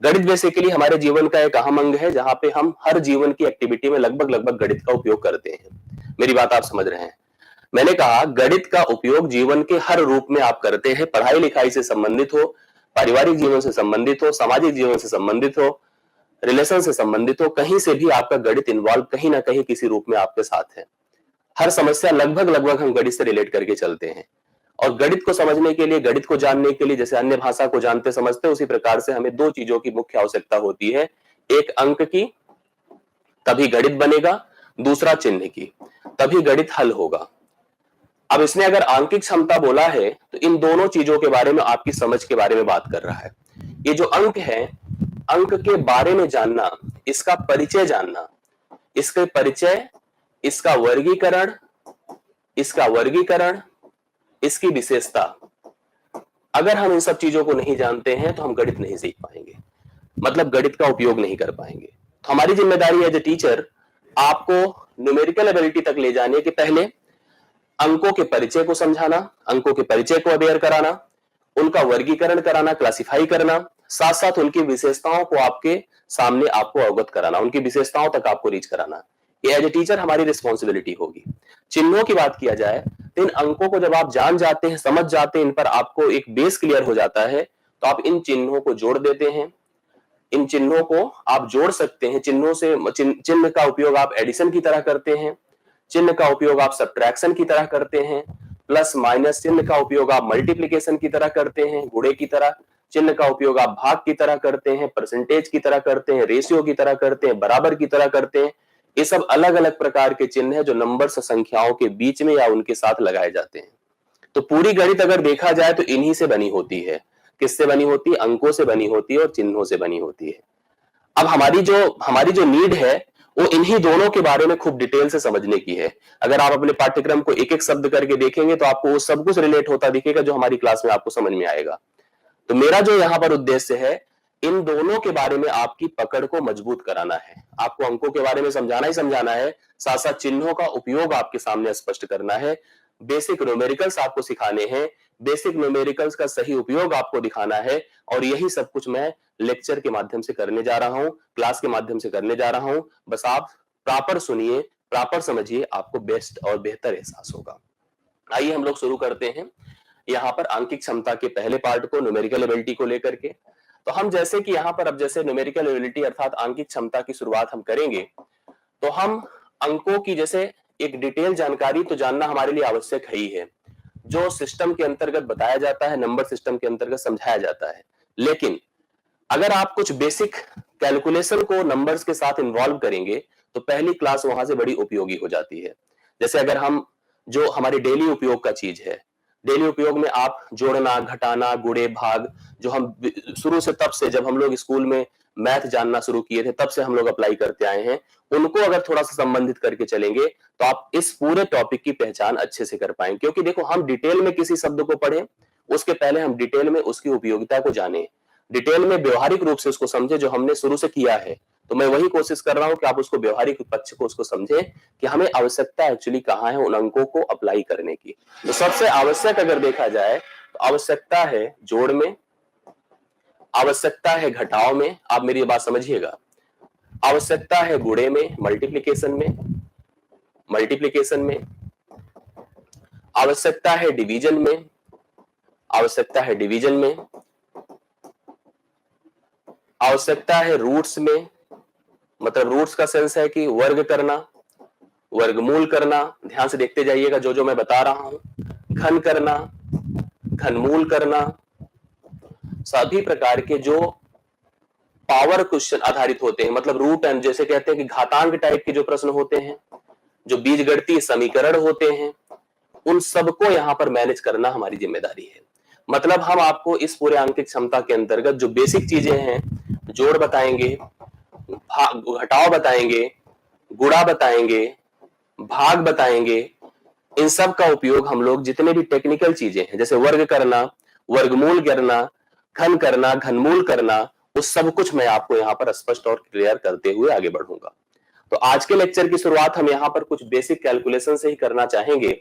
गणित बेसिकली हमारे जीवन का एक अहम अंग है, जहां पे हम हर जीवन की एक्टिविटी में लगभग लगभग गणित का उपयोग करते हैं। मेरी बात आप समझ रहे हैं? मैंने कहा गणित का उपयोग जीवन के हर रूप में आप करते हैं, पढ़ाई लिखाई से संबंधित हो, पारिवारिक जीवन से संबंधित हो, सामाजिक जीवन से संबंधित हो, रिलेशन से संबंधित हो, कहीं से भी आपका गणित इन्वॉल्व कहीं ना कहीं किसी रूप में आपके साथ है। हर समस्या लगभग लगभग हम गणित से रिलेट करके चलते हैं। और गणित को समझने के लिए, गणित को जानने के लिए, जैसे अन्य भाषा को जानते समझते, उसी प्रकार से हमें दो चीजों की मुख्य आवश्यकता होती है। एक अंक की, तभी गणित बनेगा, दूसरा चिन्ह की, तभी गणित हल होगा। अब इसने अगर आंकिक क्षमता बोला है तो इन दोनों चीजों के बारे में, आपकी समझ के बारे में बात कर रहा है। ये जो अंक है, अंक के बारे में जानना, इसका परिचय जानना, इसके परिचय, इसका वर्गीकरण, इसका वर्गीकरण, इसकी विशेषता, अगर हम इन सब चीजों को नहीं जानते हैं तो हम गणित नहीं सीख पाएंगे, मतलब गणित का उपयोग नहीं कर पाएंगे। तो हमारी जिम्मेदारी एज ए टीचर आपको न्यूमेरिकल एबिलिटी तक ले जाने के पहले अंकों के परिचय को समझाना, अंकों के परिचय को अवेयर कराना, उनका वर्गीकरण कराना, क्लासिफाई करना, साथ साथ उनकी विशेषताओं को आपके सामने आपको अवगत कराना, उनकी विशेषताओं तक आपको रीच कराना। ये एज ए टीचर हमारी रिस्पॉन्सिबिलिटी होगी। चिन्हों की बात किया जाए तो इन अंकों को जब आप जान जाते हैं, समझ जाते हैं, इन पर आपको एक बेस क्लियर हो जाता है, तो आप इन चिन्हों को जोड़ देते हैं। इन चिन्हों को आप जोड़ सकते हैं। चिन्हों से चिन्ह का उपयोग आप एडिशन की तरह करते हैं, चिन्ह का उपयोग आप सब्ट्रैक्शन की तरह करते हैं, प्लस माइनस चिन्ह का उपयोग आप मल्टीप्लिकेशन की तरह करते हैं, गुणे की तरह, चिन्ह का उपयोग आप भाग की तरह करते हैं, परसेंटेज की तरह करते हैं, रेशियो की तरह करते हैं, बराबर की तरह करते हैं। ये सब अलग अलग प्रकार के चिन्ह हैं जो नंबर्स संख्याओं के बीच में या उनके साथ लगाए जाते हैं। तो पूरी गणित अगर देखा जाए तो इन्हीं से बनी होती है। किससे बनी होती है? अंकों से बनी होती है और चिन्हों से बनी होती है। अब हमारी जो नीड है वो इन्हीं दोनों के बारे में खूब डिटेल से समझने की है। अगर आप अपने पाठ्यक्रम को एक एक शब्द करके देखेंगे तो आपको वो सब कुछ रिलेट होता दिखेगा जो हमारी क्लास में आपको समझ में आएगा। तो मेरा जो यहाँ पर उद्देश्य है, इन दोनों के बारे में आपकी पकड़ को मजबूत कराना है। आपको अंकों के बारे में समझाना ही समझाना है, साथ साथ चिन्हों का उपयोग आपके सामने स्पष्ट करना है, बेसिक न्यूमेरिकल्स आपको सिखाने हैं, बेसिक न्यूमेरिकल्स का सही उपयोग आपको दिखाना है। और यही सब कुछ मैं लेक्चर के माध्यम से करने जा रहा हूं, क्लास के माध्यम से करने जा रहा हूं। बस आप प्रॉपर सुनिए, प्रॉपर समझिए, आपको बेस्ट और बेहतर एहसास होगा। आइए हम लोग शुरू करते हैं यहाँ पर आंकिक क्षमता के पहले पार्ट को, न्यूमेरिकल एबिलिटी को लेकर के। तो हम जैसे कि यहाँ पर अब जैसे न्यूमेरिकल एबिलिटी अर्थात आंकिक क्षमता की शुरुआत हम करेंगे, तो हम अंकों की जैसे एक डिटेल जानकारी तो जानना हमारे लिए आवश्यक है ही है, जो सिस्टम के अंतर्गत बताया जाता है, नंबर सिस्टम के अंतर्गत समझाया जाता है। लेकिन अगर आप कुछ बेसिक कैलकुलेशन को नंबर्स के साथ इन्वॉल्व करेंगे तो पहली क्लास वहां से बड़ी उपयोगी हो जाती है। जैसे अगर हम जो हमारे डेली उपयोग का चीज है, डेली उपयोग में आप जोड़ना, घटाना, गुणे, भाग, जो हम शुरू से तब से जब हम लोग स्कूल में मैथ जानना शुरू किए थे तब से हम लोग अप्लाई करते आए हैं, उनको अगर थोड़ा सा संबंधित करके चलेंगे तो आप इस पूरे टॉपिक की पहचान अच्छे से कर पाएंगे। क्योंकि देखो, हम डिटेल में किसी शब्द को पढ़ें उसके पहले हम डिटेल में उसकी उपयोगिता को जाने, डिटेल में व्यवहारिक रूप से उसको समझे, जो हमने शुरू से किया है। तो मैं वही कोशिश कर रहा हूं कि आप उसको व्यवहारिक पक्ष को उसको समझें कि हमें आवश्यकता एक्चुअली कहां है उन अंकों को अप्लाई करने की। तो सबसे आवश्यक अगर देखा जाए तो आवश्यकता है जोड़ में, आवश्यकता है घटाव में, आप मेरी बात समझिएगा, आवश्यकता है गुणे में, मल्टीप्लिकेशन में, मल्टीप्लिकेशन में, आवश्यकता है डिवीजन में, आवश्यकता है डिवीजन में, आवश्यकता है रूट्स में, मतलब रूट्स का सेंस है कि वर्ग करना, वर्गमूल करना, ध्यान से देखते जाइएगा जो जो मैं बता रहा हूं, घन करना, घनमूल करना, सभी प्रकार के जो पावर क्वेश्चन आधारित होते हैं, मतलब रूट एंड जैसे कहते हैं कि घातांक टाइप के जो प्रश्न होते हैं, जो बीजगणितीय समीकरण होते हैं, उन सबको यहां पर मैनेज करना हमारी जिम्मेदारी है। मतलब हम आपको इस पूरे आंकिक क्षमता के अंतर्गत जो बेसिक चीजें हैं, जोड़ बताएंगे, घटाव बताएंगे, गुणा बताएंगे, भाग बताएंगे, इन सब का उपयोग हम लोग जितने भी टेक्निकल चीजें हैं जैसे वर्ग करना, वर्गमूल करना, घन करना, घनमूल करना, उस सब कुछ मैं आपको यहाँ पर स्पष्ट और क्लियर करते हुए आगे बढ़ूंगा। तो आज के लेक्चर की शुरुआत हम यहाँ पर कुछ बेसिक कैलकुलेशन से ही करना चाहेंगे,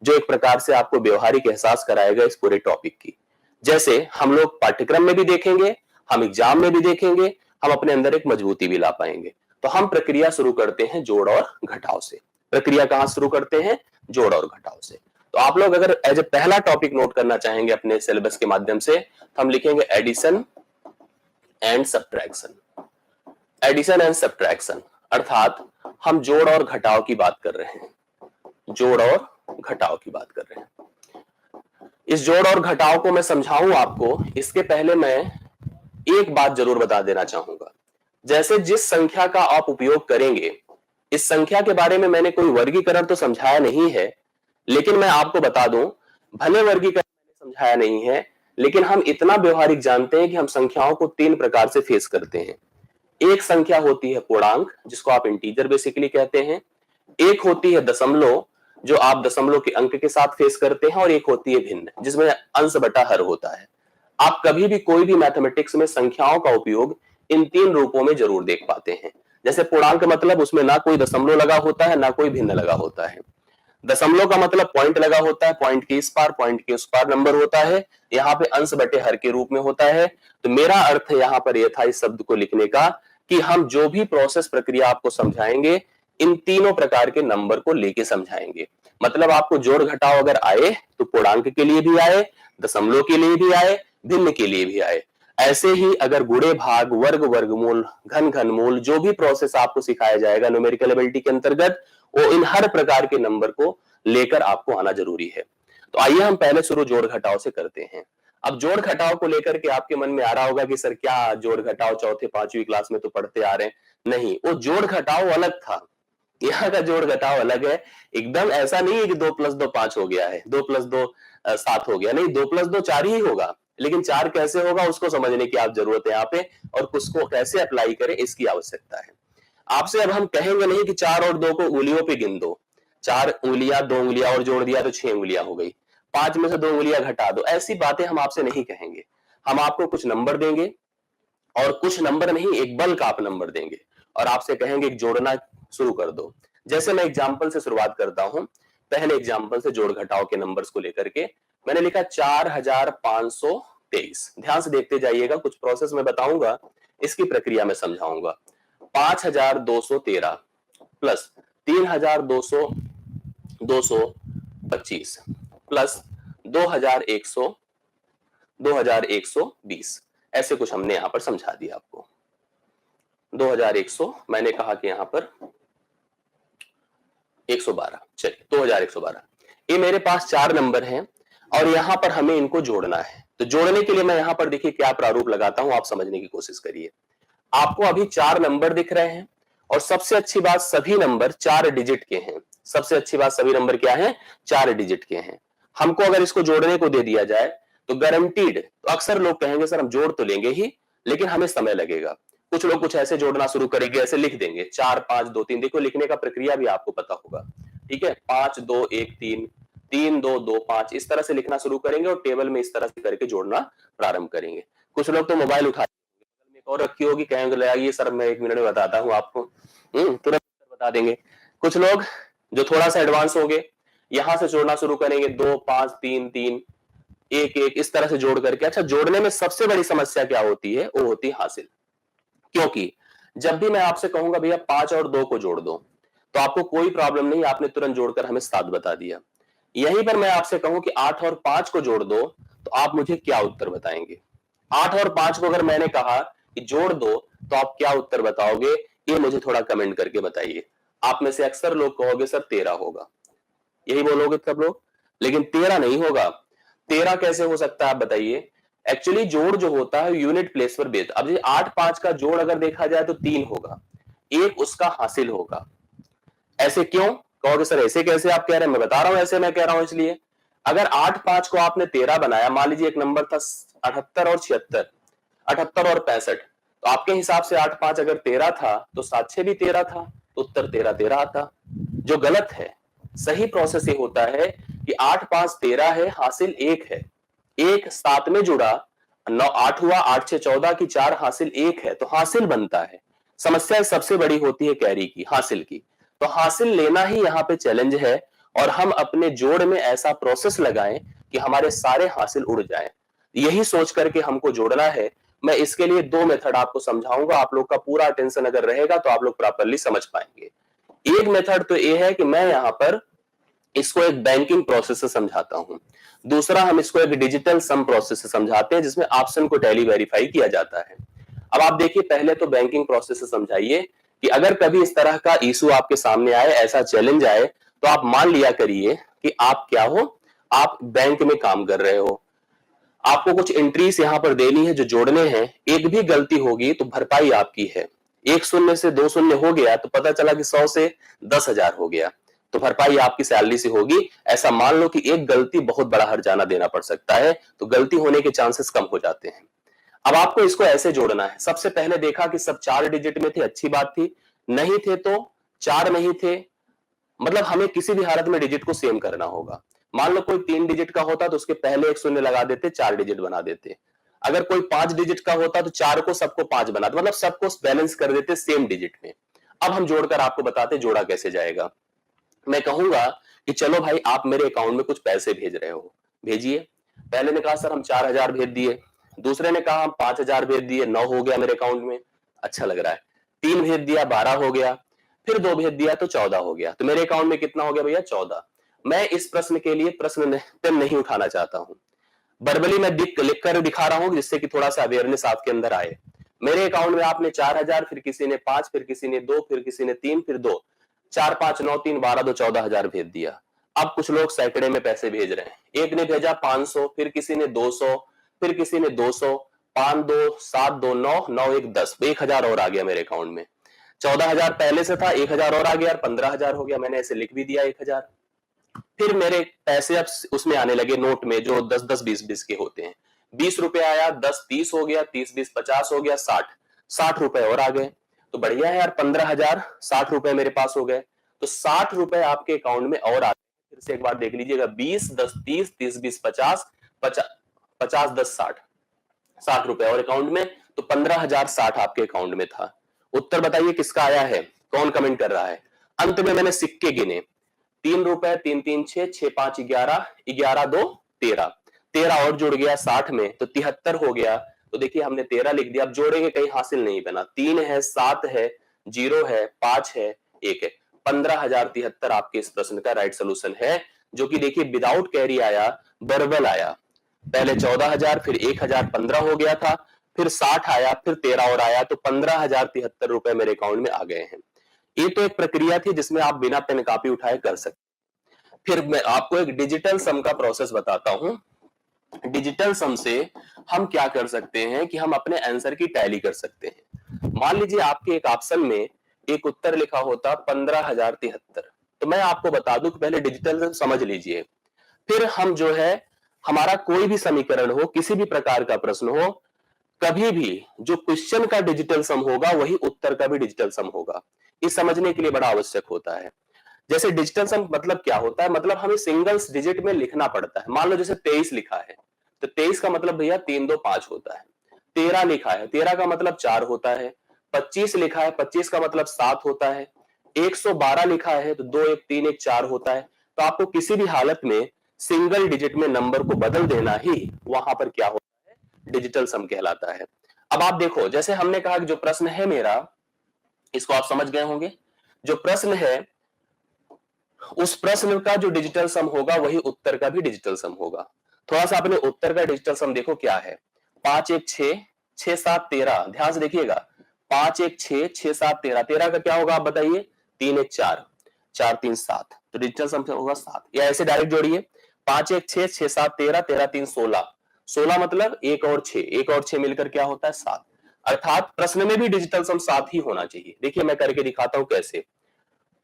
जो एक प्रकार से आपको व्यवहारिक एहसास कराएगा इस पूरे टॉपिक की। जैसे हम लोग पाठ्यक्रम में भी देखेंगे हम एग्जाम में भी देखेंगे, हम अपने अंदर एक मजबूती भी ला पाएंगे। तो हम प्रक्रिया शुरू करते हैं जोड़ और घटाव से। प्रक्रिया कहां शुरू करते हैं? जोड़ और घटाव से। तो आप लोग अगर एज ए पहला टॉपिक नोट करना चाहेंगे अपने सिलेबस के माध्यम से, तो हम लिखेंगे addition and subtraction. Addition and subtraction अर्थात हम जोड़ और घटाव की बात कर रहे हैं, जोड़ और घटाव की बात कर रहे हैं। इस जोड़ और घटाव को मैं समझाऊं आपको, इसके पहले मैं एक बात जरूर बता देना चाहूंगा। जैसे जिस संख्या का आप उपयोग करेंगे, इस संख्या के बारे में मैंने कोई वर्गीकरण तो समझाया नहीं है, लेकिन मैं आपको बता दूं, भले वर्गीकरण मैंने समझाया नहीं है, लेकिन हम इतना व्यवहारिक जानते हैं कि हम संख्याओं को 3 प्रकार से फेस करते हैं। एक संख्या होती है पूर्णांक, जिसको आप इंटीजर बेसिकली कहते हैं। एक होती है दशमलव, जो आप दशमलव के अंक के साथ फेस करते हैं। और एक होती है भिन्न, जिसमें अंश बटा हर होता है। आप कभी भी कोई भी मैथमेटिक्स में संख्याओं का उपयोग इन 3 रूपों में जरूर देख पाते हैं। जैसे पूर्णांक मतलब उसमें ना कोई दशमलव लगा होता है, ना कोई भिन्न लगा होता है। दशमलव का मतलब पॉइंट लगा होता है, पॉइंट के इस पार पॉइंट के उस पार नंबर होता है। यहाँ पे अंश बटे हर के रूप में होता है। तो मेरा अर्थ यहाँ पर यह था इस शब्द को लिखने का कि हम जो भी प्रोसेस प्रक्रिया आपको समझाएंगे, इन तीनों प्रकार के नंबर को लेके समझाएंगे। मतलब आपको जोड़ घटाव अगर आए तो पूर्णांक के लिए भी आए, दशमलव के लिए भी आए, भिन्न के लिए भी आए। ऐसे ही अगर गुणे भाग, वर्ग वर्गमूल, घन घनमूल, जो भी प्रोसेस आपको सिखाया जाएगा न्यूमेरिकल एबिलिटी के अंतर्गत, वो इन हर प्रकार के नंबर को लेकर आपको आना जरूरी है। तो आइए हम पहले शुरू जोड़ घटाव से करते हैं। अब जोड़ घटाव को लेकर के आपके मन में आ रहा होगा कि सर क्या जोड़ घटाव चौथे पांचवी क्लास में तो पढ़ते आ रहे हैं। नहीं, वो जोड़ घटाव अलग था, यहाँ का जोड़ घटाव अलग है। एकदम ऐसा नहीं है कि 2 + 2 5 हो गया है, 2 + 2 7 हो गया। नहीं, 2 + 2 4 ही होगा, लेकिन 4 कैसे होगा उसको समझने की आप जरूरत है यहाँ पे, और उसको कैसे अप्लाई करें इसकी आवश्यकता है। आपसे अब हम कहेंगे नहीं कि 4 और 2 को उंगलियों पे गिन दो, 4 उंगलियां, 2 उंगलियां और जोड़ दिया तो 6 उंगलियां हो गई, 5 में से 2 उंगलियां घटा दो। ऐसी बातें हम आपसे नहीं कहेंगे। हम आपको कुछ नंबर देंगे, और कुछ नंबर नहीं, एक बल्क आप नंबर देंगे, और आपसे कहेंगे जोड़ना शुरू कर दो। जैसे मैं एग्जाम्पल से शुरुआत करता हूं। पहले एग्जाम्पल से जोड़ घटाव के नंबर्स को लेकर के मैंने लिखा 4523। ध्यान से देखते जाइएगा, कुछ प्रोसेस में बताऊंगा, इसकी प्रक्रिया में समझाऊंगा। 5213 प्लस 3225 प्लस 2120, ऐसे कुछ हमने यहां पर समझा दिया आपको। 2100 मैंने कहा कि यहां पर 112, चलिए 2112। ये मेरे पास 4 नंबर हैं और यहां पर हमें इनको जोड़ना है। तो जोड़ने के लिए मैं यहां पर देखिए क्या प्रारूप लगाता हूं, आप समझने की कोशिश करिए। आपको अभी 4 नंबर दिख रहे हैं, और सबसे अच्छी बात सभी नंबर 4 डिजिट के हैं। सबसे अच्छी बात सभी नंबर क्या है? 4 डिजिट के हैं। हमको अगर इसको जोड़ने को दे दिया जाए तो गारंटीड, तो अक्सर लोग कहेंगे सर हम जोड़ तो लेंगे ही, लेकिन हमें समय लगेगा। कुछ लोग कुछ ऐसे जोड़ना शुरू करेंगे, ऐसे लिख देंगे 4 5 2 3। देखो लिखने का प्रक्रिया भी आपको पता होगा, ठीक है? 5 2 1 3, 3 2 2 5, इस तरह से लिखना शुरू करेंगे और टेबल में इस तरह से करके जोड़ना प्रारंभ करेंगे। कुछ लोग तो मोबाइल उठा में एक और रखी होगी, कहेंगे लाइए सर मैं 1 मिनट में बताता हूँ आपको, तुरंत बता देंगे। कुछ लोग जो थोड़ा सा एडवांस हो गए, यहां से जोड़ना शुरू करेंगे 2 5 3 3 1 1, इस तरह से जोड़ करके। अच्छा, जोड़ने में सबसे बड़ी समस्या क्या होती है? वो होती है हासिल। क्योंकि जब भी मैं आपसे कहूंगा भैया 5 और 2 को जोड़ दो, तो आपको कोई प्रॉब्लम नहीं, आपने तुरंत जोड़कर हमें 7 बता दिया। यहीं पर मैं आपसे कहूं कि 8 और 5 को जोड़ दो, तो आप मुझे क्या उत्तर बताएंगे? 8 और 5 को अगर मैंने कहा कि जोड़ दो, तो आप क्या उत्तर बताओगे? ये मुझे थोड़ा कमेंट करके बताइए। आप में से अक्सर लोग कहोगे सर 13 होगा, यही बोलोगे सब लोग, लेकिन 13 नहीं होगा। 13 कैसे हो सकता है आप बताइए? एक्चुअली जोड़ जो होता है यूनिट प्लेस पर बेस्ड। अब 8 5 का जोड़ अगर देखा जाए तो 3 होगा, एक उसका हासिल होगा। ऐसे क्यों कहोगे सर? ऐसे कैसे आप कह रहे हैं? मैं बता रहा हूं ऐसे मैं कह रहा हूं इसलिए। अगर 8 5 को आपने 13 बनाया, मान लीजिए एक नंबर था 78 और 76, 78 और 65, तो आपके हिसाब से 8 5 अगर 13 था तो 7 6 भी 13 था, तो उत्तर 13 13 आता, जो गलत है। सही प्रोसेस ये होता है कि 8 5 13 है, हासिल 1 है, 1 7 में जुड़ा, 9 8 हुआ, 8 6 14 की 4, हासिल 1 है, तो हासिल बनता है। समस्या सबसे बड़ी होती है कैरी की, हासिल की। तो हासिल लेना ही यहाँ पे चैलेंज है, और हम अपने जोड़ में ऐसा प्रोसेस लगाएं कि हमारे सारे हासिल उड़ जाएं। यही सोच करके हमको जोड़ना है। मैं इसके लिए दो मेथड आपको समझाऊंगा, आप लोग का पूरा अटेंशन अगर रहेगा तो आप लोग प्रॉपरली समझ पाएंगे। एक मेथड तो ये है कि मैं यहां पर इसको एक बैंकिंग प्रोसेस से समझाता हूं, दूसरा हम इसको एक डिजिटल सम प्रोसेस से समझाते हैं जिसमें ऑप्शन को टैली वेरीफाई किया जाता है। अब आप देखिए, पहले तो बैंकिंग प्रोसेस से समझाइए कि अगर कभी इस तरह का इशू आपके सामने आए, ऐसा चैलेंज आए, तो आप मान लिया करिए कि आप क्या हो, आप बैंक में काम कर रहे हो, आपको कुछ एंट्रीज यहां पर देनी है जो जोड़ने हैं, एक भी गलती होगी तो भरपाई आपकी है। एक शून्य से दो शून्य हो गया तो पता चला कि 100 से 10,000 हो गया, तो भरपाई आपकी सैलरी से होगी। ऐसा मान लो कि एक गलती बहुत बड़ा हर्जाना देना पड़ सकता है, तो गलती होने के चांसेस कम हो जाते हैं। अब आपको इसको ऐसे जोड़ना है, सबसे पहले देखा कि सब 4 डिजिट में थे, अच्छी बात थी, नहीं थे तो 4 नहीं थे, मतलब हमें किसी भी हालत में डिजिट को सेम करना होगा। मान लो कोई 3 डिजिट का होता तो उसके पहले एक शून्य लगा देते, 4 डिजिट बना देते। अगर कोई 5 डिजिट का होता तो 4 को सबको 5 बनाते, मतलब सबको बैलेंस कर देते सेम डिजिट में। अब हम जोड़कर आपको बताते जोड़ा कैसे जाएगा। मैं कहूंगा कि चलो भाई आप मेरे अकाउंट में कुछ पैसे भेज रहे हो, भेजिए। पहले ने कहा सर हम 4,000 भेज दिए, दूसरे ने कहा हम 5,000 भेज दिए, 9 हो गया मेरे अकाउंट में, अच्छा लग रहा है। 3 भेज दिया, 12 हो गया, फिर 2 भेज दिया तो 14 हो गया, तो मेरे अकाउंट में कितना हो गया भैया, 14। मैं इस प्रश्न के लिए प्रश्न पेन नहीं उठाना चाहता हूं, वर्बली मैं लिख कर दिखा रहा हूं जिससे कि थोड़ा सा अवेयरनेस आपके अंदर आए। मेरे अकाउंट में आपने 4,000, फिर किसी ने 5, फिर किसी ने 2, फिर किसी ने 3, फिर 2, 4 5 9 3 12 2 14,000 भेज दिया। अब कुछ लोग सैकड़े में पैसे भेज रहे हैं, एक ने भेजा 500, फिर किसी ने 200, फिर किसी ने 200, 5 2 7 2 9 9 1 10, 1,000 और आ गया मेरे अकाउंट में। 14,000 पहले से था, 1,000 और आ गया, 15,000 हो गया, मैंने ऐसे लिख भी दिया 1,000। फिर मेरे पैसे अब उसमें आने लगे नोट में, जो 10 10 20 20 के होते हैं। 20 रुपए आया, 10 30 हो गया, 30 20 50 हो गया, 60 रुपए और आ गए, तो बढ़िया है यार, 15,000 60 रुपए मेरे पास हो गए, तो 60 रुपए आपके अकाउंट में और आ गए। फिर से एक बार देख लीजिएगा, 20 10 30 30 20 50 50 10 60, 60 रुपए और अकाउंट में, तो 15,060 आपके अकाउंट में था। उत्तर बताइए किसका आया है, कौन कमेंट कर रहा है। अंत में मैंने सिक्के गिने, 3 रुपए, 3 3 6 6 5 11, 11 2 13, 13 और जुड़ गया 60 में, तो 73 हो गया। तो देखिए हमने 13 लिख दिया, अब जोड़ेंगे कहीं हासिल नहीं बना, 3 है, 7 है, 0 है, 5 है, 1 है, 15,073 आपके इस प्रश्न का राइट सोल्यूशन है, जो कि देखिए विदाउट कैरी आया, वर्बल आया। पहले 14,000, फिर 1,000 15 हो गया था, फिर 60 आया, फिर 13 और आया, तो 15,073 रुपए मेरे अकाउंट में आ गए हैं। ये तो एक प्रक्रिया थी जिसमें आप बिना पेन कॉपी उठाए कर सकते। फिर मैं आपको एक डिजिटल सम का प्रोसेस बताता हूं। डिजिटल सम से हम क्या कर सकते हैं कि हम अपने आंसर की टैली कर सकते हैं। मान लीजिए आपके एक ऑप्शन में एक उत्तर लिखा होता 15,073, तो मैं आपको बता दूं कि पहले डिजिटल सम समझ लीजिए, फिर हम जो है, हमारा कोई भी समीकरण हो, किसी भी प्रकार का प्रश्न हो, कभी भी जो क्वेश्चन का डिजिटल सम होगा वही उत्तर का भी डिजिटल सम होगा। ये समझने के लिए बड़ा आवश्यक होता है। जैसे डिजिटल सम मतलब क्या होता है, मतलब हमें सिंगल्स डिजिट में लिखना पड़ता है। मान लो जैसे 23 लिखा है, तो 23 का मतलब भैया 3 2 5 होता है। 13 लिखा है, 13 का मतलब 4 होता है। 25 लिखा है, 25 का मतलब 7 होता है। 112 लिखा है तो 2 1 3 1 4 होता है। तो आपको किसी भी हालत में सिंगल डिजिट में नंबर को बदल देना ही वहां पर क्या होता है, डिजिटल सम कहलाता है। अब आप देखो, जैसे हमने कहा कि जो प्रश्न है मेरा, इसको आप समझ गए होंगे। जो प्रश्न है, उस प्रश्न का जो डिजिटल सम होगा वही उत्तर का भी डिजिटल सम होगा। थोड़ा सा अपने उत्तर का डिजिटल सम देखो क्या है। 5 1 6 6 7 13, ध्यान से देखिएगा, 5 1 6 6 7 13, 13 का क्या होगा आप बताइए, 3 1 4, 4 3 7, तो डिजिटल सम होगा 7। या ऐसे डायरेक्ट जोड़िए, 5 1 6 6 7 13, 13 3 16, 16 मतलब 1 और 6, 1 और 6 मिलकर क्या होता है 7। अर्थात प्रश्न में भी डिजिटल सम 7 ही होना चाहिए। देखिए मैं करके दिखाता हूं कैसे।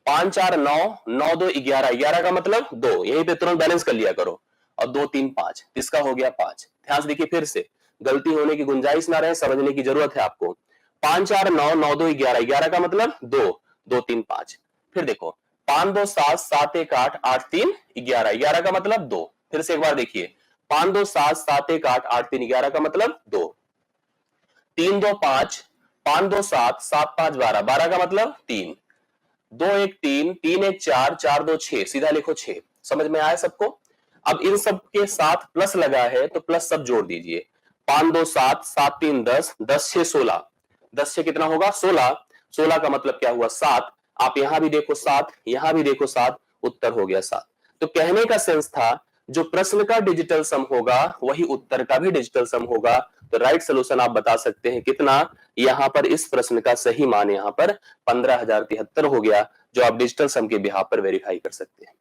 5 4 9, 9 2 11, 11 का मतलब 2, यहीं पे तुरंत बैलेंस कर लिया करो, और 2 3 5, इसका हो गया 5। ध्यान से देखिए, फिर से गलती होने की गुंजाइश ना रहे, समझने की जरूरत है आपको। 5 4 9, 9 2 11, 11 का मतलब 2, 2 3 5। फिर देखो 5 2 7, 7 1 8, 8 3 11, 11 का मतलब 2। फिर से एक बार देखिए, 5 2 7, 7 1 8, 8 3 11 का मतलब 2, 3 2 5, 5 2 7, 7 5 12, 12 का मतलब 3, 2 1 3, 3 1 4, 4 2 6, सीधा लिखो 6। समझ में आया सबको। अब इन सब के साथ प्लस लगा है तो प्लस सब जोड़ दीजिए। 5 2 7, 7 3 10, 10 6 16, 10 से कितना होगा 16, 16 का मतलब क्या हुआ 7, आप यहां भी देखो 7, यहां भी देखो 7, उत्तर हो गया 7। तो कहने का सेंस था जो प्रश्न का डिजिटल सम होगा वही उत्तर का भी डिजिटल सम होगा। तो राइट सोल्यूशन आप बता सकते हैं कितना, यहां पर इस प्रश्न का सही मान यहां पर 15,073 हो गया, जो आप डिजिटल सम के बिहाफ पर वेरीफाई कर सकते हैं।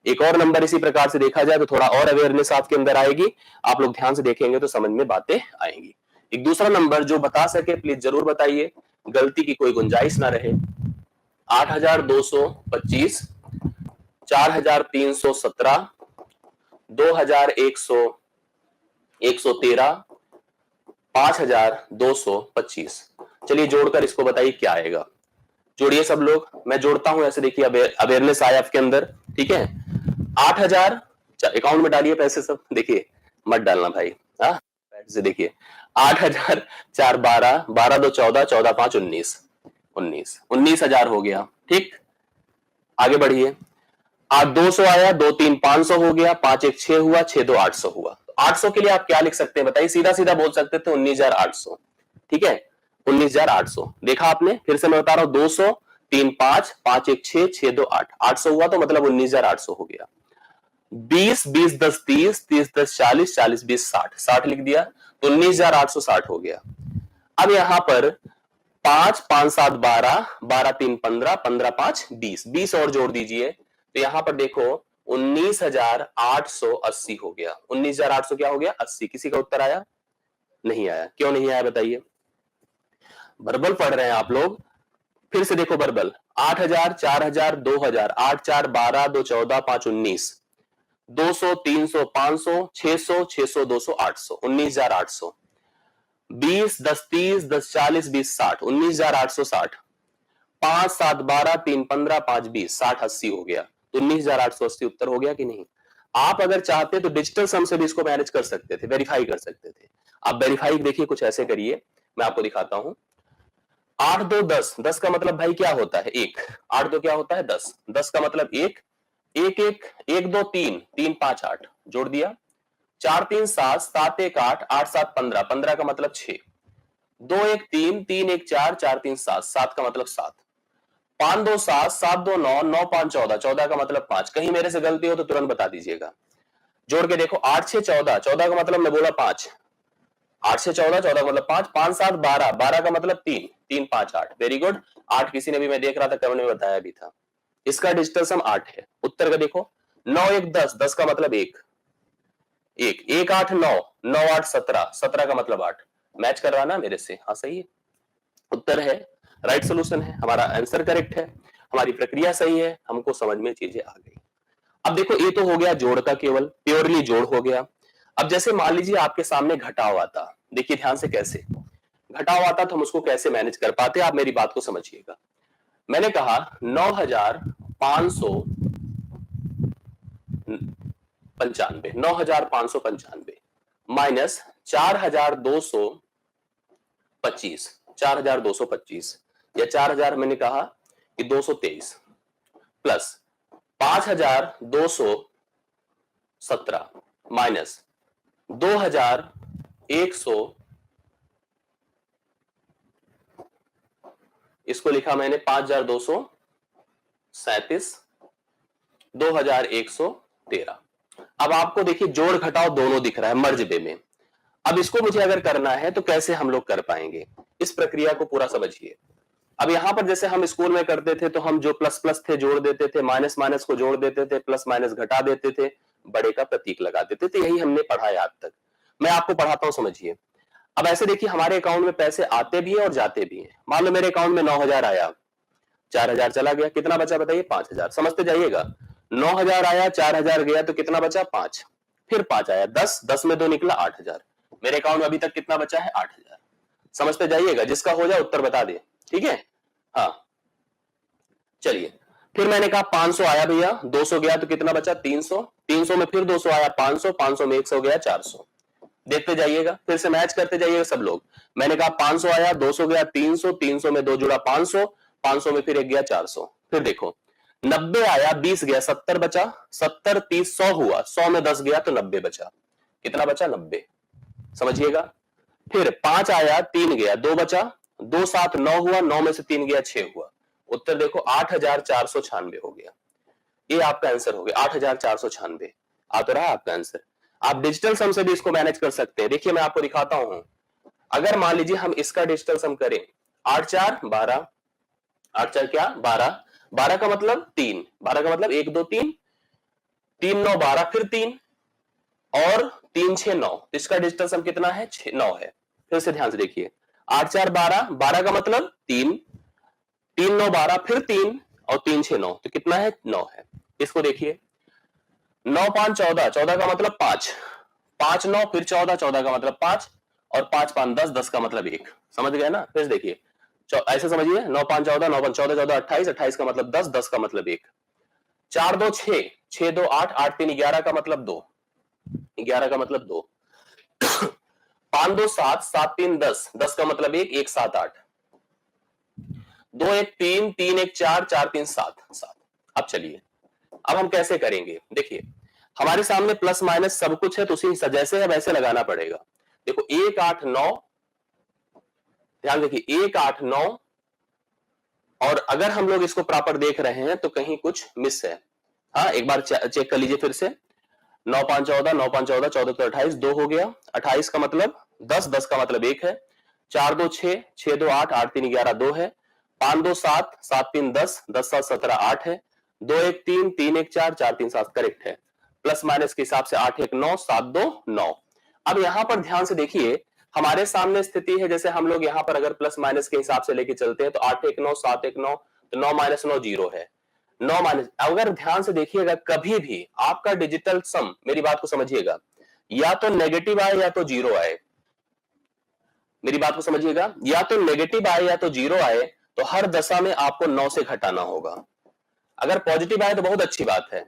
एक और नंबर इसी प्रकार से देखा जाए तो थोड़ा और अवेयरनेस आपके अंदर आएगी, आप लोग ध्यान से देखेंगे तो समझ में बातें आएंगी। एक दूसरा नंबर जो बता सके प्लीज जरूर बताइए, गलती की कोई गुंजाइश ना रहे। 8,225, 4,317, 2,100, 113, 5,225। चलिए जोड़कर इसको बताइए क्या आएगा। जोड़िए सब लोग, मैं जोड़ता हूं ऐसे, देखिए अवेयरनेस आया आपके अंदर, ठीक है। 8,000 अकाउंट में डालिए पैसे सब, देखिए मत डालना भाई, हाँ से देखिए 8,000 4 12, 12 2 14, 14 5 19, 19,000 हो गया, ठीक। आगे बढ़िए, 8 200 आया, 2 3 500 हो गया, 5 1 6 हुआ, 6 2 800 हुआ। 800 के लिए आप क्या लिख सकते हैं बताइए, सीधा सीधा बोल सकते थे 19,800, ठीक है। 19,800 देखा आपने, फिर से मैं बता रहा हूं 200 3 5 5 1 6 6 2 8, 800 हुआ तो मतलब 19,800 हो गया। 20 20 10 30, 30 10 40, 40 20 60, 60 लिख दिया तो 19,860 हो गया। अब यहां पर 5 5 7 12, 12 3 15, 15 5 20, 20 और जोड़ दीजिए तो यहां पर देखो 19,880 हो गया। 19,800 क्या हो गया 80। किसी का उत्तर आया? नहीं आया। क्यों नहीं आया बताइए? बर्बल पढ़ रहे हैं आप लोग। फिर से देखो बर्बल, 8,000 4,000 2,000, 8 4 12, 2 14, 5 19, 200 300 500, 600 600 200 800, 19,800। 20 10 30, 10 40, 20 60, 19,860। 5 7 12, 3 15, 5 20, 60 80 हो गया तो 19,880 उत्तर हो गया कि नहीं? आप अगर चाहते तो डिजिटल सम से भी इसको मैनेज कर सकते थे, वेरीफाई कर सकते थे। आप वेरीफाई देखिए कुछ ऐसे करिए, मैं आपको दिखाता हूं। 8 2 10, 10 का मतलब भाई क्या होता है? 1। 8 2 क्या होता है? 10। 10 का मतलब 1, 1 1, 1 2 3, 3 5 8, जोड़ दिया। 4 3 7, 7 1 8, 8 7 15, 15 का मतलब 6, 2 1 3, 3 1 4, 4 3 7, 7 का मतलब 7, 5 2 7, 7 2 9, 9 5 14, 14 का मतलब 5। कहीं मेरे से गलती हो तो तुरंत बता दीजिएगा। जोड़ के देखो, 8 6 14, 14 का मतलब मैं बोला 5, 8 6 14, 14 का मतलब 5, 5 7 12, 12 का मतलब 3, 3 5 8। Very good. 8 किसी ने भी, मैं देख रहा था कमेंट में बताया भी था, इसका डिजिटल सम 8 है। उत्तर का देखो, 9 1 10, 10 का मतलब 1, 1 1 8 9, 9 8 17, 17 का मतलब 8। मैच कर रहा ना मेरे से? हाँ सही है, उत्तर है, राइट सोल्यूशन है, हमारा आंसर करेक्ट है, हमारी प्रक्रिया सही है, हमको समझ में चीजें आ गई। अब देखो ये तो हो गया जोड़ का, केवल प्योरली जोड़ हो गया। अब जैसे मान लीजिए आपके सामने घटाव आता, देखिए ध्यान से कैसे घटाव आता तो हम उसको कैसे मैनेज कर पाते, आप मेरी बात को समझिएगा। मैंने कहा 9,595, 9,595 माइनस 4,225, 4,225 या 4,000 मैंने कहा कि 223 प्लस 5,217 माइनस 2,100, इसको लिखा मैंने 5,237, 2,113। अब आपको देखिए जोड़ घटाव दोनों दिख रहा है मर्ज बे में। अब इसको मुझे अगर करना है तो कैसे हम लोग कर पाएंगे, इस प्रक्रिया को पूरा समझिए। अब यहां पर जैसे हम स्कूल में करते थे तो हम जो प्लस प्लस थे जोड़ देते थे, माइनस माइनस को जोड़ देते थे, प्लस माइनस घटा देते थे, बड़े का प्रतीक लगा देते थे, यही हमने पढ़ा है आज तक। मैं आपको पढ़ाता हूं समझिए। अब ऐसे देखिए हमारे अकाउंट में पैसे आते भी हैं और जाते भी हैं। मान लो मेरे अकाउंट में 9,000 आया, 4,000 चला गया, कितना बचा बताइए? 5,000। समझते जाइएगा, 9,000 आया, 4,000 गया तो कितना बचा? 5। फिर 5 आया, 10, 10 में 2 निकला 8,000। मेरे अकाउंट में अभी तक कितना बचा है? 8,000। समझते जाइएगा, जिसका हो जाए उत्तर बता दे, ठीक है। हाँ चलिए, फिर मैंने कहा 500 आया भैया, 200 गया तो कितना बचा? 300, 300 में फिर 200 आया, 500, 500 में 100 गया, 400। देखते जाइएगा, फिर से मैच करते जाइएगा सब लोग। मैंने कहा 500 आया, 200 गया, 300, 300 में 2 जुड़ा 500, 500 में फिर 1 गया 400। फिर देखो 90 आया, 20 गया, 70 बचा, 70 30 100 हुआ, 100 में 10 गया तो 90 बचा। कितना बचा? 90। समझिएगा, फिर 5 आया, 3 गया, 2 बचा, 2 7 9 हुआ, 9 में से 3 गया, 6 हुआ। उत्तर देखो 8496 हो गया। ये आपका आंसर हो गया 8496। आ तो रहा आपका आंसर। आप डिजिटल सम से भी इसको मैनेज कर सकते हैं। देखिए मैं आपको दिखाता हूं, अगर मान लीजिए हम इसका डिजिटल सम करें, 8 4 12, 8 4 क्या 12, 12 का मतलब 3, 12 का मतलब 1 2 3, 3 9 12, फिर 3 और 3 6 9, इसका डिजिटल सम कितना है 9 है। फिर से ध्यान से देखिए, 8 4 12, 12 का मतलब 3, 3 9 12, फिर 3 और 3 6 9, तो कितना है 9 है। इसको देखिए 9 5 14, 14 का मतलब 5, 5 9 फिर 14, 14 का मतलब 5 और 5 5 10, 10 का मतलब 1। समझ गए ना? फिर देखिए ऐसे समझिए, 9 5 14, 9 5 14, 14 28, 28 का मतलब 10, 10 का मतलब 1, 4 2 6, 6 2 8, 8 3 11 का मतलब 2, 11 का मतलब 2, 5 2 7, 7 3 10, 10 का मतलब 1, 1 7 8, 2 1 3, 3 1 4, 4 3 7, 7। अब चलिए, अब हम कैसे करेंगे? देखिए हमारे सामने प्लस माइनस सब कुछ है, तो उसी जैसे है वैसे लगाना पड़ेगा। देखो 1 8 9, ध्यान देखिए 1 8 9, और अगर हम लोग इसको प्रॉपर देख रहे हैं तो कहीं कुछ मिस है। हाँ एक बार चेक कर लीजिए फिर से। 9 5 14, 9 5 14, 14 तो 28, 2 हो गया, 28 का मतलब 10, 10 का मतलब 1 है, 4 2 6, 6 2 8, 8 3 11, 2 है, 5 2 7, 7 3 10, 10 7 17, 8 है, 2 1 3, 3 1 4, 4 3 7, करेक्ट है। प्लस माइनस के हिसाब से 8 1 9, 7 2 9। अब यहां पर ध्यान से देखिए, हमारे सामने स्थिति है, जैसे हम लोग यहां पर अगर प्लस माइनस के हिसाब से लेके चलते हैं तो 8 1 9, 7 1 9, तो 9 माइनस 9 जीरो है। 9 माइनस, अगर ध्यान से देखिएगा कभी भी आपका डिजिटल सम, मेरी बात को समझिएगा, या तो नेगेटिव आए या तो जीरो आए। मेरी बात को समझिएगा, या तो नेगेटिव आए या तो जीरो आए, तो हर दशा में आपको 9 से घटाना होगा। अगर पॉजिटिव आए तो बहुत अच्छी बात है,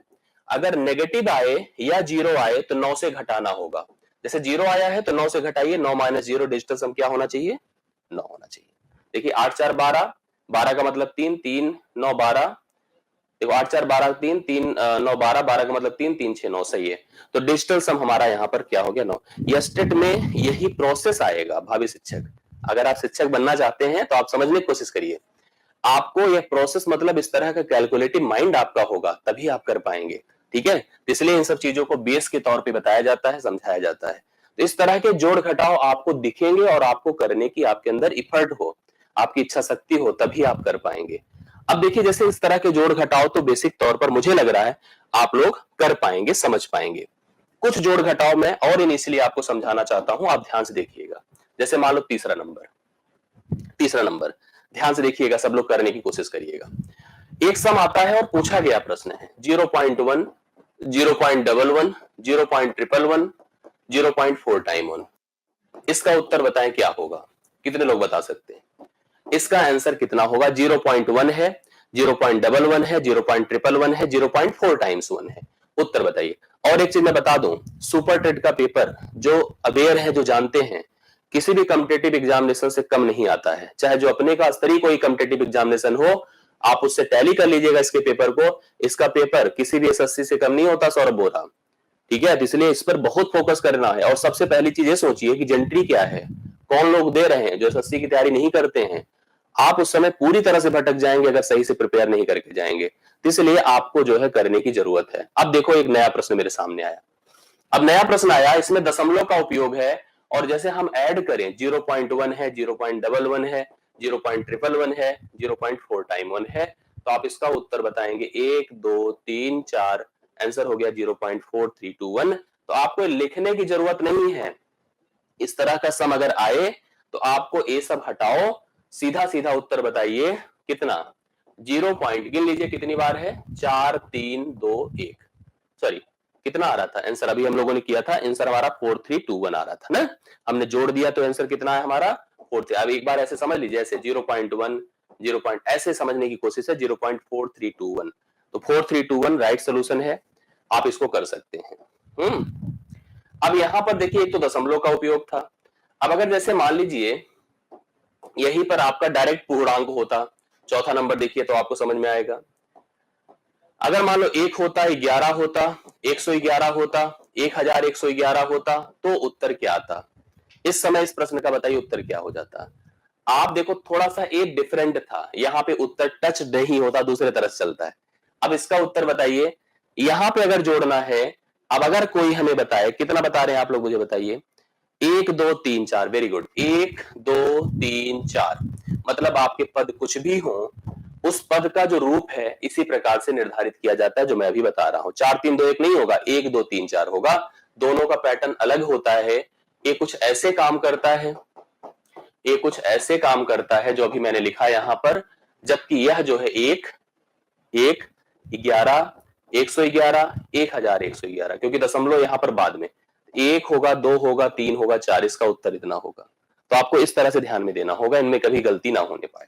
अगर नेगेटिव आए या जीरो आए तो 9 से घटाना होगा। जैसे जीरो आया है तो 9 से घटाइए, 9 माइनस जीरो, डिजिटल सम क्या होना चाहिए 9 होना चाहिए। देखिए 8 4 12, 12 का मतलब 3, 3 9 12, देखो 8 4 12 3, 3 9 12, 12 का मतलब 3, 3 6 9, सही है। तो डिजिटल सम हमारा यहाँ पर क्या हो गया 9। यस्टेट में यही प्रोसेस आएगा भावी शिक्षक। अगर आप शिक्षक बनना चाहते हैं तो आप समझने की कोशिश करिए, आपको यह प्रोसेस मतलब इस तरह का कैलकुलेटिव माइंड आपका होगा तभी आप कर पाएंगे। ठीक है, इसलिए इन सब चीजों को बेस के तौर पे बताया जाता है, समझाया जाता है। तो इस तरह के जोड़ घटाव आपको दिखेंगे और आपको करने की आपके अंदर इफर्ट हो, आपकी इच्छा शक्ति हो, तभी आप कर पाएंगे। अब देखिए जैसे इस तरह के जोड़ घटाव तो बेसिक तौर पर मुझे लग रहा है आप लोग कर पाएंगे, समझ पाएंगे। कुछ जोड़ घटाव मैं और इनिशियली आपको समझाना चाहता हूं, आप ध्यान से देखिएगा। जैसे मान लो तीसरा नंबर, तीसरा नंबर ध्यान से देखिएगा, सब लोग करने की कोशिश करिएगा। एक सम आता है और पूछा गया प्रश्न है 0.1, 0.11, 0.111, 0.4 टाइम 1। इसका उत्तर बताएं क्या होगा, कितने लोग बता सकते हैं? इसका आंसर कितना होगा? 0.1 है, 0.11 है, 0.111 है, 0.4 टाइम्स 1 है। उत्तर बताइए। और एक चीज मैं बता दूं, सुपर टेट का पेपर जो अवेयर है, जो जानते हैं, किसी भी कॉम्पिटेटिव एग्जामिनेशन से कम नहीं आता है। चाहे जो अपने का स्तरीय कोई कॉम्पिटेटिव एग्जामिनेशन हो, आप उससे टैली कर लीजिएगा इसके पेपर को। इसका पेपर किसी भी एसएससी से कम नहीं होता, सौरभ बोरा। ठीक है, इसलिए इस पर बहुत फोकस करना है। और सबसे पहली चीज ये सोचिए कि जेंट्री क्या है, कौन लोग दे रहे हैं, जो एसएससी की तैयारी नहीं करते हैं। आप उस समय पूरी तरह से भटक जाएंगे अगर सही से प्रिपेयर नहीं करके जाएंगे। इसलिए आपको जो है करने की जरूरत है। अब देखो एक नया प्रश्न मेरे सामने आया। अब नया प्रश्न आया, इसमें दशमलव का उपयोग है, और जैसे हम ऐड करें 0.1 है, 0.11 है, 0.111 है, 0.4 टाइम 1 है, तो आप इसका उत्तर बताएंगे 1 2 3 4। आंसर हो गया 0.4321। तो आपको लिखने की जरूरत नहीं है। इस तरह का सम अगर आए तो आपको ये सब हटाओ, सीधा सीधा उत्तर बताइए कितना। 0 पॉइंट गिन लीजिए कितनी बार है, 4 3 2 1। सॉरी, कितना आ रहा था आंसर? अभी हम लोगों ने किया था आंसर हमारा 4321 आ रहा था ना। हमने जोड़ दिया तो आंसर कितना है हमारा 4। अब एक बार ऐसे समझ लीजिए, ऐसे 0.1 0 पॉइंट ऐसे समझने की कोशिश है, 0.4321। तो 4321 राइट सोल्यूशन है, आप इसको कर सकते हैं। अब यहां पर देखिए एक तो दशमलव का उपयोग था। अब अगर जैसे मान लीजिए यहीं पर आपका डायरेक्ट पूर्णांक होता, चौथा नंबर देखिए तो आपको समझ में आएगा। अगर मान लो 1 होता, 11 होता, 111 होता, 1111 होता, तो उत्तर क्या आता? इस समय इस प्रश्न का बताइए उत्तर क्या हो जाता। आप देखो थोड़ा सा एक डिफरेंट था, यहाँ पे उत्तर टच नहीं होता, दूसरे तरफ चलता है। अब इसका उत्तर बताइए, यहां पे अगर जोड़ना है, अब अगर कोई हमें बताए, कितना बता रहे हैं आप लोग मुझे बताइए, 1 2 3 4, वेरी गुड, 1 2 3 4, मतलब आपके पद कुछ भी हो, उस पद का जो रूप है इसी प्रकार से निर्धारित किया जाता है, जो मैं अभी बता रहा हूं। 4 3 2 1 नहीं होगा, 1 2 3 4 होगा। दोनों का पैटर्न अलग होता है। ये कुछ ऐसे काम करता है, ये कुछ ऐसे काम करता है जो अभी मैंने लिखा यहां पर, जबकि यह जो है 1 11 111 1111, क्योंकि दशमलव यहां पर बाद में 1 होगा, 2 होगा, 3 होगा, 4, इसका उत्तर इतना होगा। तो आपको इस तरह से ध्यान में देना होगा, इनमें कभी गलती ना होने पाए।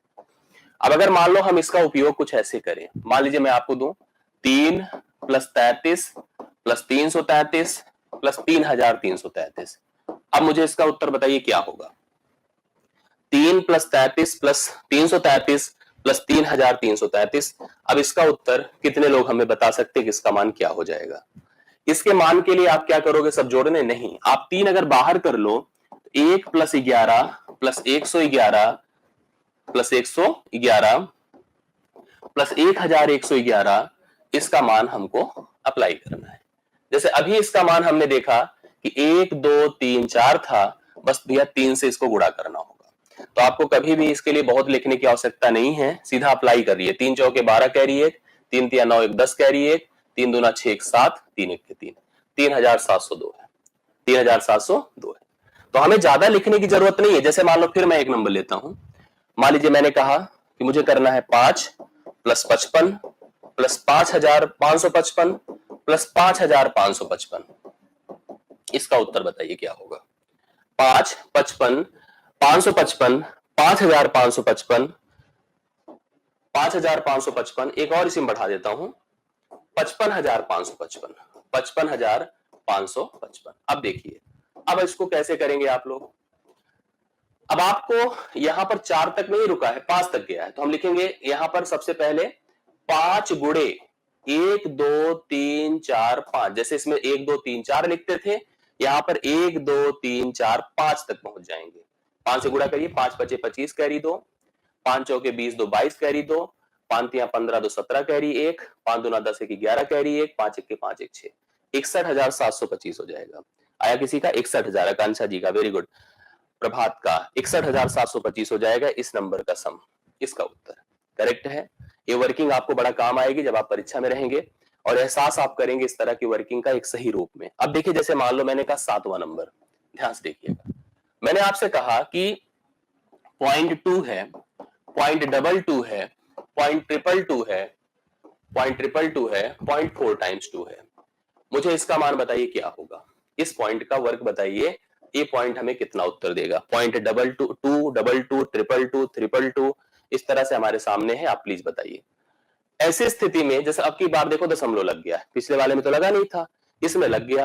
अब अगर मान लो हम इसका उपयोग कुछ ऐसे करें, मान लीजिए मैं आपको दूं 3 + 33 + 333 + 3333, अब मुझे इसका उत्तर बताइए क्या होगा। 3 + 33 + 333 + 3333, अब इसका उत्तर कितने लोग हमें बता सकते हैं कि इसका मान क्या हो जाएगा। इसके मान के लिए आप क्या करोगे, सब जोड़ने नहीं, आप 3 अगर बाहर कर लो, 1 + 11 + 111 + 111 + 1111, इसका मान हमको अप्लाई करना है। जैसे अभी इसका मान हमने देखा कि 1 2 3 4 था, बस भैया 3 से इसको गुणा करना होगा। तो आपको कभी भी इसके लिए बहुत लिखने की आवश्यकता नहीं है, सीधा अप्लाई कर रही है। 3 चौके 12 कैरी 1, 3 तिया 9 1 10 कैरी 1, 3 दूना 6 1 7, 3 1 3, 3702 है, 3702 है। तो हमें ज्यादा लिखने की जरूरत नहीं है। जैसे मान लो फिर मैं एक नंबर लेता हूं, मान लीजिए मैंने कहा कि मुझे करना है 5 + 55 + 5555 + 5555, इसका उत्तर बताइए क्या होगा। 5 55 555 5555 5555, एक और इसी में बढ़ा देता हूं, 55555 55555। अब देखिए, अब इसको कैसे करेंगे आप लोग। अब आपको यहां पर 4 तक नहीं रुका है, 5 तक गया है, तो हम लिखेंगे यहां पर सबसे पहले 5 गुणे 1 2 3 4 5, जैसे इसमें 1 2 3 4 लिखते थे, यहां पर 1 2 3 4 5 तक पहुंच जाएंगे। 5 से गुणा करिए, 5 × 5 = 25 कैरी 2, 5 चौके 20 2 22 कैरी 2, 5 तिया 15 2 17 कैरी 1, 5 दूना 10 1 11 कैरी 1, 5 1 5 1 6, 61,725 हो जाएगा। आया किसी का 61,000, आकांक्षा जी का, वेरी गुड। प्रभात का 61,725 हो जाएगा इस नंबर का सम, इसका उत्तर करेक्ट है। ये वर्किंग आपको बड़ा काम आएगी जब आप परीक्षा में रहेंगे और एहसास आप करेंगे इस तरह की वर्किंग का एक सही रूप में। अब देखिए, जैसे मान लो मैंने कहा 7वां नंबर, ध्यान से देखिएगा, मैंने आपसे कहा कि 0.2 है, 0.22 है, 0.222 है, 0.222 है, 0.4 × 2 है, मुझे इसका मान बताइए क्या होगा। इस पॉइंट का वर्क बताइए, ये पॉइंट हमें कितना उत्तर देगा। 0.222 22 222 322, इस तरह से हमारे सामने है, आप प्लीज बताइए। ऐसी स्थिति में जैसे अब की बार देखो दशमलव लग गया, पिछले वाले में तो लगा नहीं था, इसमें लग गया,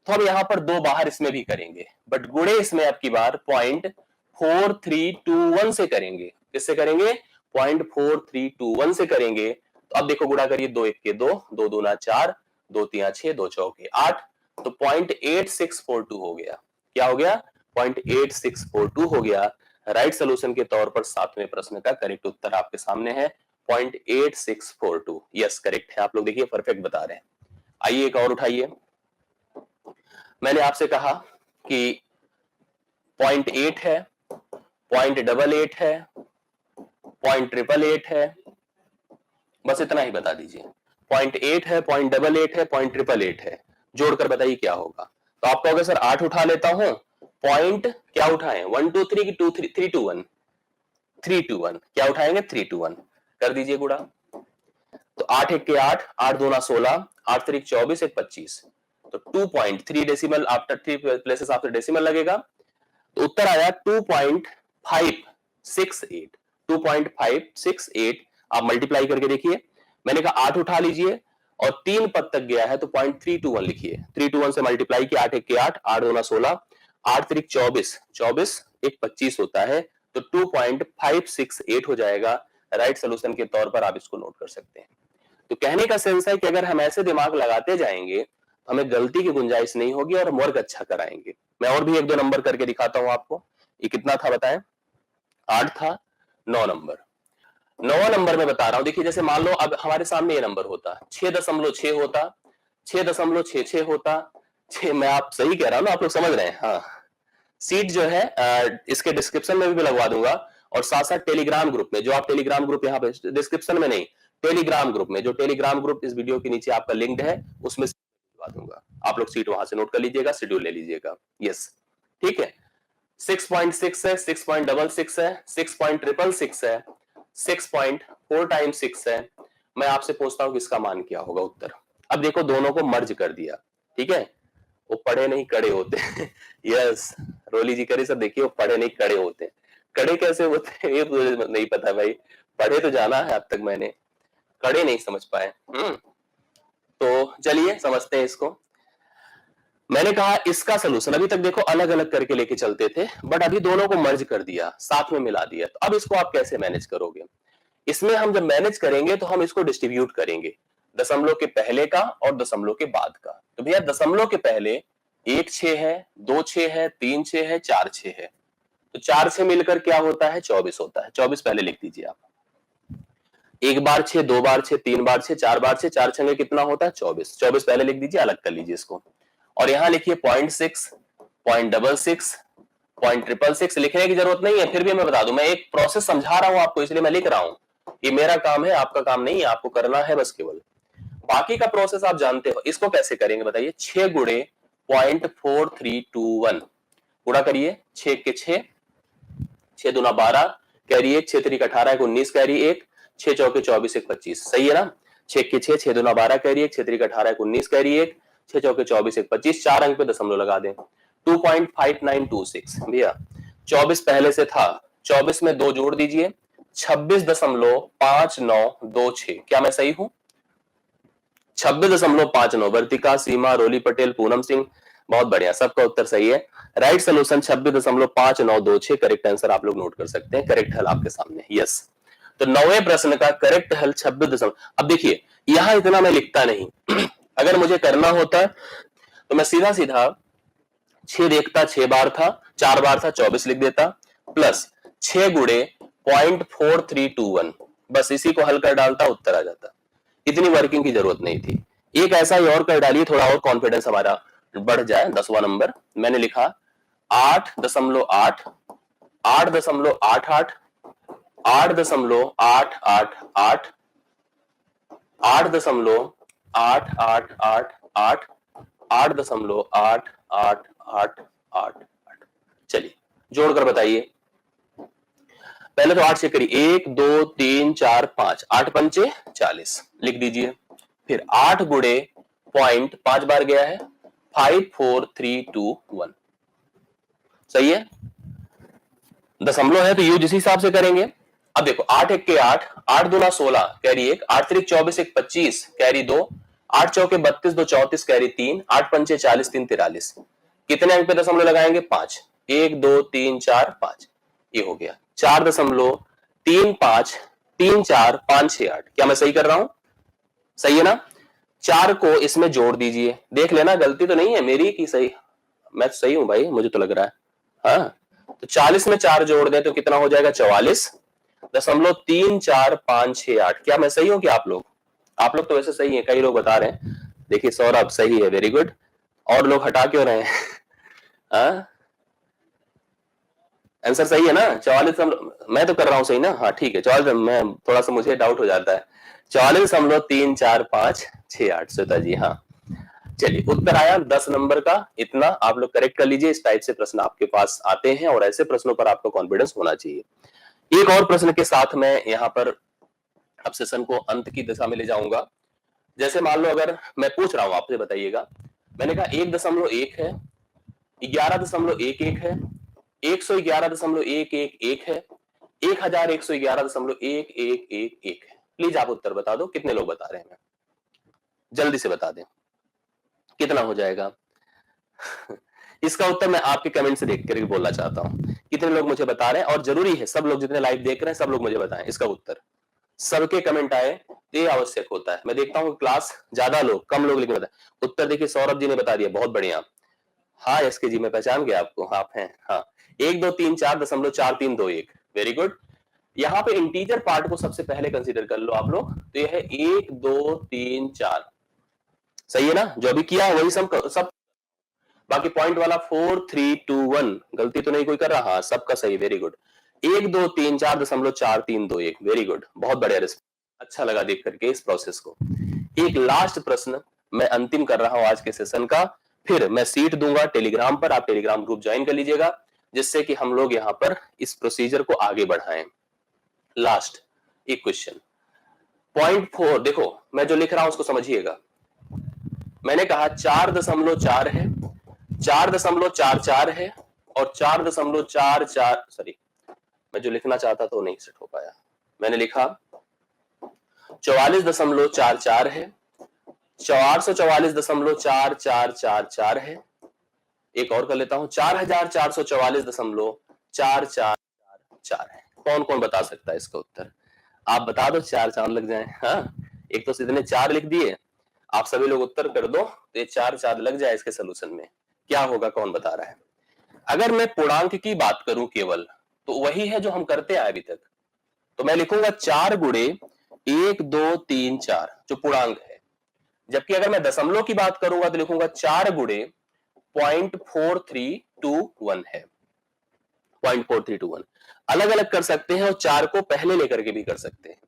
तो हम यहां पर 2 बाहर इसमें भी करेंगे, बट गुणे इसमें अब की बार 0.4321 से करेंगे। किससे करेंगे, 0.4321 से करेंगे। तो अब देखो गुणा करिए, 2 1 के 2, 2 दूना 4, 2 तिया 6, 2 चौके 8, तो 0.8642 हो गया। क्या हो गया, 0.8642 हो गया। राइट सोल्यूशन के तौर पर 7वें प्रश्न का करेक्ट उत्तर आपके सामने है 0.8642। यस करेक्ट है, आप लोग देखिए परफेक्ट बता रहे हैं। आइए एक और उठाइए, मैंने आपसे कहा कि 0.8 है, 0.88 है, 0.888 है, बस इतना ही बता दीजिए। 0.8 है, 0.88 है, 0.888 है, जोड़कर बताइए क्या होगा। तो आप कहोगे सर 8 उठा लेता हूं, पॉइंट क्या उठाएं, 1 2 3 की 2 3 3 2 1 3 2 1, क्या उठाएंगे 3 2 1, कर दीजिए गुणा। तो 8 1 के 8, 8 दूना 16, 8 3 24 1 25, तो 2.3 decimal after 3 places after decimal लगेगा। तो उत्तर आया 2.568, 2.568। आप मल्टीप्लाई करके देखिए, मैंने कहा 8 उठा लीजिए और 3 पद तक गया है तो 0.321 लिखिए। 321 से मल्टीप्लाई किया, 8 1 के 8, 8 दूना 16, 8 3 24, 24 1 25 होता है, तो 2.568 हो जाएगा। राइट सोल्यूशन के तौर पर आप इसको नोट कर सकते हैं। तो कहने का सेंस है कि अगर हम ऐसे दिमाग लगाते जाएंगे तो हमें गलती की गुंजाइश नहीं होगी और हम वर्क अच्छा कराएंगे। मैं और भी एक दो नंबर करके दिखाता हूं आपको। ये कितना था बताएं? 8 था। 9 नंबर, 9 नंबर में बता रहा हूं। देखिए जैसे मान लो अब हमारे सामने ये नंबर होता 6.6 होता, 6.66 होता, 6, मैं आप सही कह रहा हूं ना, आप लोग समझ रहे हैं? हाँ, सीट जो है इसके डिस्क्रिप्शन में भी लगवा दूंगा, और साथ साथ टेलीग्राम ग्रुप में, जो आप टेलीग्राम ग्रुप यहाँ पे डिस्क्रिप्शन में नहीं, टेलीग्राम ग्रुप में, जो टेलीग्राम ग्रुप इस वीडियो के नीचे आपका लिंक्ड है, उसमें लगवा दूंगा। आप लोग सीट वहां से नोट कर लीजिएगा, शेड्यूल ले लीजिएगा। यस, ठीक है। 6.6 है, 6.66 है, 6.666 है, 6.4 टाइम्स 6 है। मैं आपसे पूछता हूं कि इसका मान क्या होगा उत्तर। अब देखो दोनों को मर्ज कर दिया, ठीक है। वो पढ़े नहीं कड़े होते हैं। यस, रोली जी करे सर, देखिए वो पढ़े नहीं कड़े होते हैं। कड़े कैसे होते हैं ये तो नहीं पता भाई, पढ़े तो जाना है अब तक मैंने, कड़े नहीं समझ पाए। तो चलिए समझते हैं इसको। मैंने कहा इसका सोल्यूशन अभी तक देखो अलग अलग करके लेके चलते थे, बट अभी दोनों को मर्ज कर दिया, साथ में मिला दिया। तो अब इसको आप कैसे मैनेज करोगे? इसमें हम जब मैनेज करेंगे तो हम इसको डिस्ट्रीब्यूट करेंगे, दशमलव के पहले का और दशमलव के बाद का। तो भैया दशमलव के पहले 1 6 है, 2 6 है, 3 6 है, 4 6 है। तो 4 6 मिलकर क्या होता है? 24 होता है। 24 पहले लिख दीजिए आप। एक बार 6, 2 बार 6, 3 बार 6, 4 बार 6, 4 6 कितना होता है? 24। 24 पहले लिख दीजिए, अलग कर लीजिए इसको। और यहां लिखिए 0.6, 0.66, 0.666 लिखने की जरूरत नहीं है, फिर भी मैं बता दूं, मैं एक प्रोसेस समझा रहा हूं आपको, इसलिए मैं लिख रहा हूं। ये मेरा काम है, आपका काम नहीं है, आपको करना है बस केवल। बाकी का प्रोसेस आप जानते हो। इसको कैसे करेंगे बताइए? 6 गुणे 0.4321 गुणा करिए, 6 के 6, 6 दूना 12, कैरी 1, 6 3 18 1 19, कैरी 1, 6 चौके 24 1 25, सही है ना? 6 के 6, 6 दूना 12, कैरी 1, 6 3 18 1 19, कैरी 1, 6 चौके 24 1 25, 4 अंक पे दशमलव लगा दें। 2.5926 भैया, 24 पहले से था, 24 में 2 जोड़ दीजिए, 26.5926। क्या मैं सही हूं? 26.59। वर्तिका, सीमा, रोली पटेल, पूनम सिंह, बहुत बढ़िया, सबका उत्तर सही है। राइट सोल्यूशन 26.5926 करेक्ट आंसर आप लोग नोट कर सकते हैं। करेक्ट हल आपके सामने। यस, तो 9वें प्रश्न का करेक्ट हल 26। अब देखिए यहां इतना मैं लिखता नहीं। अगर मुझे करना होता तो मैं सीधा सीधा 6 देखता, 6 बार था, 4 बार था, 24 लिख देता, प्लस 6 गुणे 0.4321, बस इसी को हल कर डालता, उत्तर आ जाता। इतनी वर्किंग की जरूरत नहीं थी। एक ऐसा ही और कर डालिए, थोड़ा और कॉन्फिडेंस हमारा बढ़ जाए। 10वां नंबर मैंने लिखा 8.8, 8.88, 8.888, 8.8888, 8.8888। चलिए जोड़कर बताइए। पहले तो 8 से करिए, 1 2 3 4 5, 8 पंचे 40 लिख दीजिए। फिर 8 गुणे पॉइंट 5 बार गया है, 54321, सही है। दशमलव है तो यूज इसी हिसाब से करेंगे। अब देखो 8 1 के 8, 8 दूना 16, कैरी 1, 8 3 24 1 25, कैरी 2, 8 चौके 32 2 34, कैरी 3, 8 पंचे 40 3 43। कितने अंक पे दशमलव लगाएंगे? 5। 1 2 3 4 5, ये हो गया 4.3534 क्या मैं सही कर रहा हूं? सही है ना? 4 को इसमें जोड़ दीजिए, देख लेना गलती तो नहीं है मेरी कि सही, मैं सही हूं भाई, मुझे तो लग रहा है। हाँ, तो 40 में 4 जोड़ दें तो कितना हो जाएगा? 44.34568। क्या मैं सही हूं कि आप लोग? आप लोग तो वैसे सही हैं, कई लोग बता रहे हैं। देखिए सौरभ सही है, वेरी गुड। और लोग हटा क्यों रहे हैं? आंसर सही है ना? 44, मैं तो कर रहा हूं सही ना? हाँ ठीक है, 44, मैं थोड़ा सा मुझे डाउट हो जाता है। 44.34568 श्वेता जी, हाँ। चलिए उत्तर आया 10 नंबर का। इतना आप लोग करेक्ट कर लीजिए। इस टाइप से प्रश्न आपके पास आते हैं और ऐसे प्रश्नों पर आपको कॉन्फिडेंस होना चाहिए। एक और प्रश्न के साथ मैं यहाँ पर अब सेशन को अंत की दिशा में ले जाऊंगा। जैसे मान लो अगर मैं पूछ रहा हूं आपसे, बताइएगा, मैंने कहा 1.1 है, 11.11 है, 111.111 है, 1111.11111 है। प्लीज आप उत्तर बता दो, कितने लोग बता रहे हैं? जल्दी से बता दें कितना हो जाएगा। इसका उत्तर मैं आपके कमेंट से देख कर बोलना चाहता हूं, कितने लोग मुझे बता रहे हैं। और जरूरी है सब लोग जितने लाइव देख रहे हैं सब लोग मुझे बताएं इसका उत्तर। सबके कमेंट आए ये आवश्यक होता है। मैं देखता हूं क्लास ज्यादा लोग कम लोग लेकिन बताएं उत्तर। देखिए सौरभ जी ने बता दिया, बहुत बढ़िया। हाँ एसके जी, मैं पहचान गया आपको, आप हैं। हाँ 1 2 3 4.4321, वेरी गुड। यहाँ पे इंटीजर पार्ट को सबसे पहले कंसीडर कर लो आप लोग, तो यह है 1 2 3 4, सही है ना? जो अभी किया वही सब। बाकी पॉइंट वाला 4 3 2 1 गलती तो नहीं कोई कर रहा? हाँ सबका सही, वेरी गुड। 1 2 3 4.4321, वेरी गुड, बहुत बढ़िया रिस्पॉन्स, अच्छा लगा देख करके इस प्रोसेस को। एक लास्ट प्रश्न मैं अंतिम कर रहा हूं आज के सेशन का, फिर मैं सीट दूंगा टेलीग्राम पर, आप टेलीग्राम ग्रुप ज्वाइन कर लीजिएगा, जिससे कि हम लोग यहां पर इस प्रोसीजर को आगे बढ़ाएं। लास्ट एक क्वेश्चन, .4, देखो मैं जो लिख रहा हूं उसको समझिएगा। मैंने कहा 4.4 है, 4.44 है और 4.44, सॉरी मैं जो लिखना चाहता था वो नहीं सेट हो पाया। मैंने लिखा 44.44 है, 444.4444 है, एक और कर लेता हूं 4444.4444 है। कौन कौन बता सकता है इसका उत्तर? आप बता दो, चार चांद लग जाए। हाँ एक तो इतने 4 लिख दिए, आप सभी लोग उत्तर कर दो तो ये 4 चांद लग जाए इसके सोल्यूशन में। क्या होगा, कौन बता रहा है? अगर मैं पूर्णांक की बात करूं केवल, तो वही है जो हम करते आए अभी तक, तो मैं लिखूंगा 4 गुणे 1 2 3 4 जो पूर्णांक है। जबकि अगर मैं दशमलव की बात करूंगा तो लिखूंगा 4 गुणे 0.4321 है, 0.4321। अलग अलग कर सकते हैं और 4 को पहले लेकर के भी कर सकते हैं।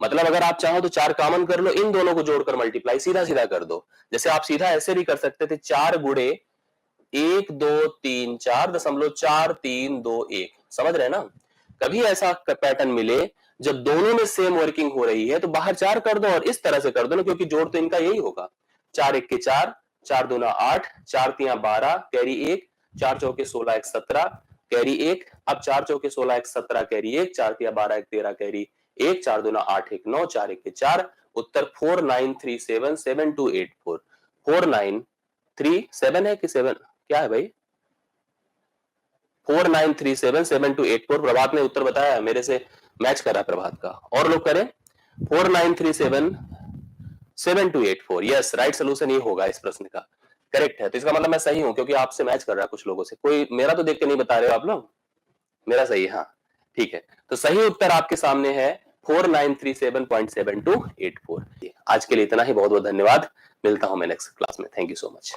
मतलब अगर आप चाहो तो 4 कॉमन कर लो, इन दोनों को जोड़कर मल्टीप्लाई सीधा सीधा कर दो। जैसे आप सीधा ऐसे भी कर सकते थे, 4 गुणे 1 2 3 4.4321, समझ रहे हैं ना? कभी ऐसा पैटर्न मिले जब दोनों में सेम वर्किंग हो रही है तो बाहर 4 कर दो और इस तरह से कर दो ना, क्योंकि जोड़ तो इनका यही होगा। 4 1 के 4, 4 दूना 8, 4 3 12, कैरी 1, 4 चौके 16 1 17, कैरी 1। अब 4 चौके 16 1 17, कैरी 1, 4 3 12 1 13, कैरी 1, 4 दूना 8 1 9, 4 1 के 4। उत्तर 49377284। 4937 है कि 7 क्या है भाई? 49377284। प्रभात ने उत्तर बताया, मेरे से मैच कर रहा है प्रभात का, और लोग करें। 49377284, यस राइट सोल्यूशन ये होगा इस प्रश्न का, करेक्ट है। तो इसका मतलब मैं सही हूं, क्योंकि आपसे मैच कर रहा है कुछ लोगों से। कोई मेरा तो देख के नहीं बता रहे हो आप लोग? मेरा सही है, हाँ ठीक है। तो सही उत्तर आपके सामने है 4937.7284। आज के लिए इतना ही, बहुत बहुत धन्यवाद। मिलता हूं मैं नेक्स्ट क्लास में, थैंक यू सो मच।